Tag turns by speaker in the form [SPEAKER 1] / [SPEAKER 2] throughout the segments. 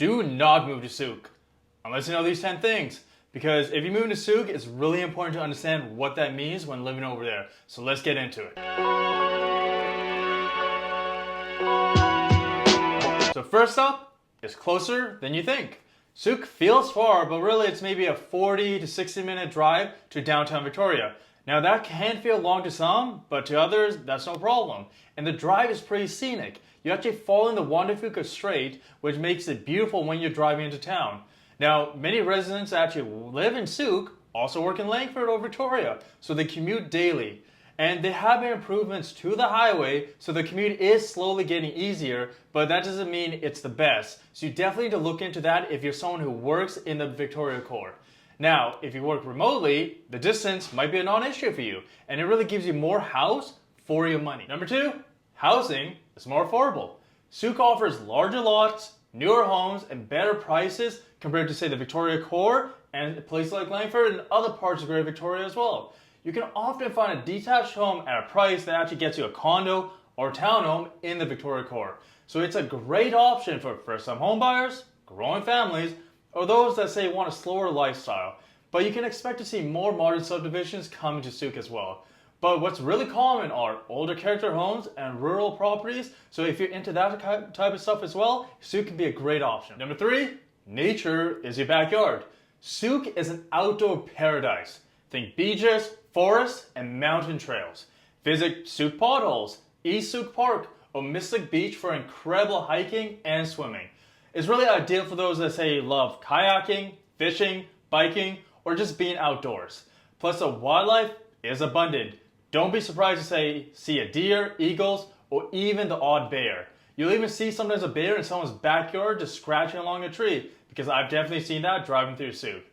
[SPEAKER 1] do not move to Sooke unless you know these 10 things. Because if you move to Sooke, it's really important to understand what that means when living over there. So let's get into it. So first up, it's closer than you think. Sooke feels far, but really it's maybe a 40 to 60 minute drive to downtown Victoria. Now that can feel long to some, but to others, that's no problem. And the drive is pretty scenic. You actually fall in the Wandafuka Strait, which makes it beautiful when you're driving into town. Now, many residents actually live in Sooke, also work in Langford or Victoria, so they commute daily. And there have been improvements to the highway, so the commute is slowly getting easier, but that doesn't mean it's the best. So you definitely need to look into that if you're someone who works in the Victoria core. Now, if you work remotely, the distance might be a non-issue for you, and it really gives you more house for your money. Number two, housing is more affordable. Sooke offers larger lots, newer homes, and better prices compared to, say, the Victoria core and places like Langford and other parts of Greater Victoria as well. You can often find a detached home at a price that actually gets you a condo or townhome in the Victoria core. So it's a great option for first-time homebuyers, growing families, or those that say want a slower lifestyle. But you can expect to see more modern subdivisions coming to Sooke as well. But what's really common are older character homes and rural properties. So if you're into that type of stuff as well, Sooke can be a great option. Number three, nature is your backyard. Sooke is an outdoor paradise. Think beaches, forests, and mountain trails. Visit Sooke Potholes, East Sooke Park, or Mystic Beach for incredible hiking and swimming. It's really ideal for those that say love kayaking, fishing, biking, or just being outdoors. Plus the wildlife is abundant. Don't be surprised to see a deer, eagles, or even the odd bear. You'll even see sometimes a bear in someone's backyard just scratching along a tree, because I've definitely seen that driving through Sooke.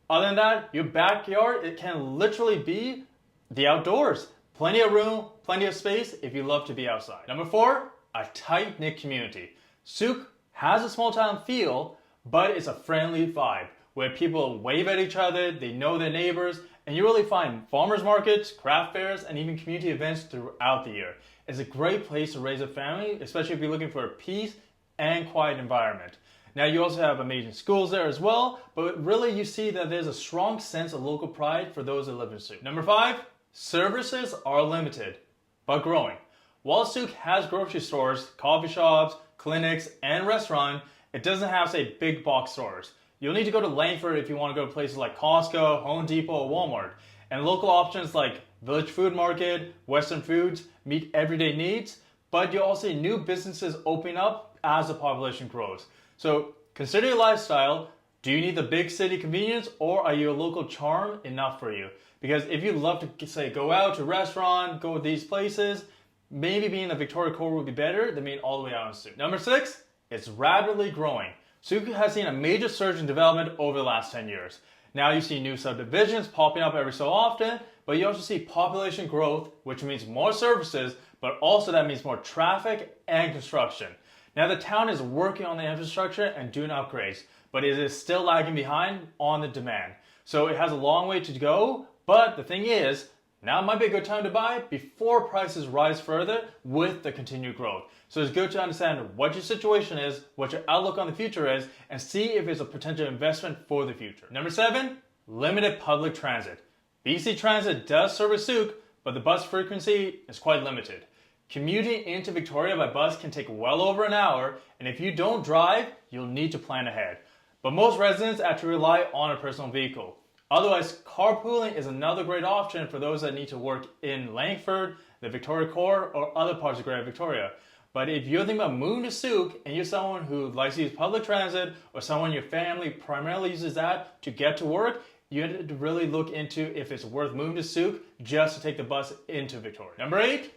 [SPEAKER 1] Other than that, your backyard, it can literally be the outdoors. Plenty of room, plenty of space if you love to be outside. Number four, a tight-knit community. Sooke has a small town feel, but it's a friendly vibe where people wave at each other, they know their neighbors, and you really find farmers markets, craft fairs, and even community events throughout the year. It's a great place to raise a family, especially if you're looking for a peace and quiet environment. Now you also have amazing schools there as well, but really you see that there's a strong sense of local pride for those that live in Sooke. Number five, services are limited, but growing. While Sooke has grocery stores, coffee shops, clinics, and restaurants, it doesn't have, say, big box stores. You'll need to go to Langford if you want to go to places like Costco, Home Depot, or Walmart. And local options like Village Food Market, Western Foods meet everyday needs, but you'll also see new businesses opening up as the population grows. So consider your lifestyle. Do you need the big city convenience, or are you a local charm enough for you? Because if you love to, say, go out to a restaurant, go to these places, maybe being in the Victoria core would be better than being all the way out in Sooke. Number six, it's rapidly growing. Sooke has seen a major surge in development over the last 10 years. Now you see new subdivisions popping up every so often, but you also see population growth, which means more services, but also that means more traffic and construction. Now the town is working on the infrastructure and doing upgrades, but it is still lagging behind on the demand. So it has a long way to go, but the thing is, now might be a good time to buy before prices rise further with the continued growth. So it's good to understand what your situation is, what your outlook on the future is, and see if it's a potential investment for the future. Number seven, limited public transit. BC Transit does service Sooke, but the bus frequency is quite limited. Commuting into Victoria by bus can take well over an hour, and if you don't drive, you'll need to plan ahead. But most residents actually rely on a personal vehicle. Otherwise, carpooling is another great option for those that need to work in Langford, the Victoria core, or other parts of Greater Victoria. But if you're thinking about moving to Sooke and you're someone who likes to use public transit, or someone in your family primarily uses that to get to work, you have to really look into if it's worth moving to Sooke just to take the bus into Victoria. Number eight,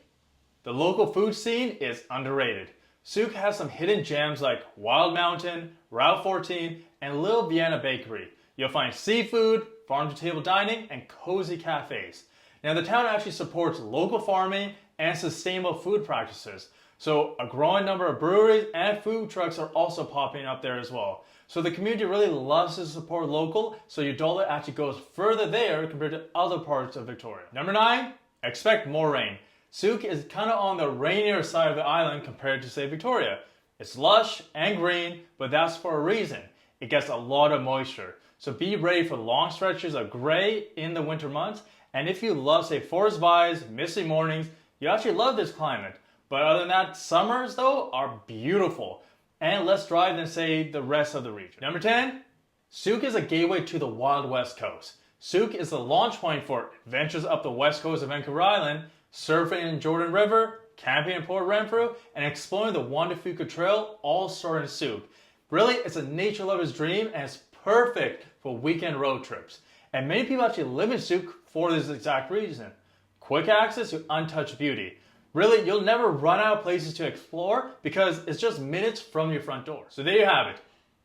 [SPEAKER 1] the local food scene is underrated. Sooke has some hidden gems like Wild Mountain, Route 14, and Little Vienna Bakery. You'll find seafood, farm-to-table dining, and cozy cafes. Now the town actually supports local farming and sustainable food practices. So a growing number of breweries and food trucks are also popping up there as well. So the community really loves to support local, so your dollar actually goes further there compared to other parts of Victoria. Number 9, expect more rain. Sooke is kind of on the rainier side of the island compared to, say, Victoria. It's lush and green, but that's for a reason. It gets a lot of moisture. So be ready for long stretches of gray in the winter months. And if you love, say, forest vibes, misty mornings, you actually love this climate. But other than that, summers though are beautiful and less dry than, say, the rest of the region. Number 10, Sooke is a gateway to the wild west coast. Sooke is the launch point for adventures up the west coast of Vancouver Island, surfing in Jordan River, camping in Port Renfrew, and exploring the Wandafuka Trail, all stored in Sooke. Really, it's a nature lover's dream and it's perfect for weekend road trips. And many people actually live in Sooke for this exact reason. Quick access to untouched beauty. Really, you'll never run out of places to explore because it's just minutes from your front door. So there you have it.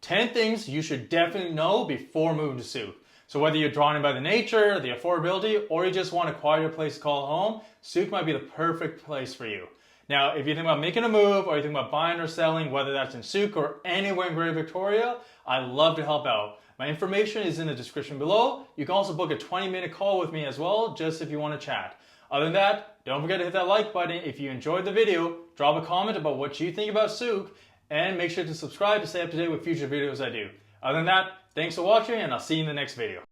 [SPEAKER 1] 10 things you should definitely know before moving to Sooke. So whether you're drawn in by the nature, the affordability, or you just want a quieter place to call home, Sooke might be the perfect place for you. Now, if you think about making a move or you think about buying or selling, whether that's in Sooke or anywhere in Greater Victoria, I'd love to help out. My information is in the description below. You can also book a 20-minute call with me as well, just if you want to chat. Other than that, don't forget to hit that like button if you enjoyed the video, drop a comment about what you think about Sooke, and make sure to subscribe to stay up to date with future videos I do. Other than that, thanks for watching and I'll see you in the next video.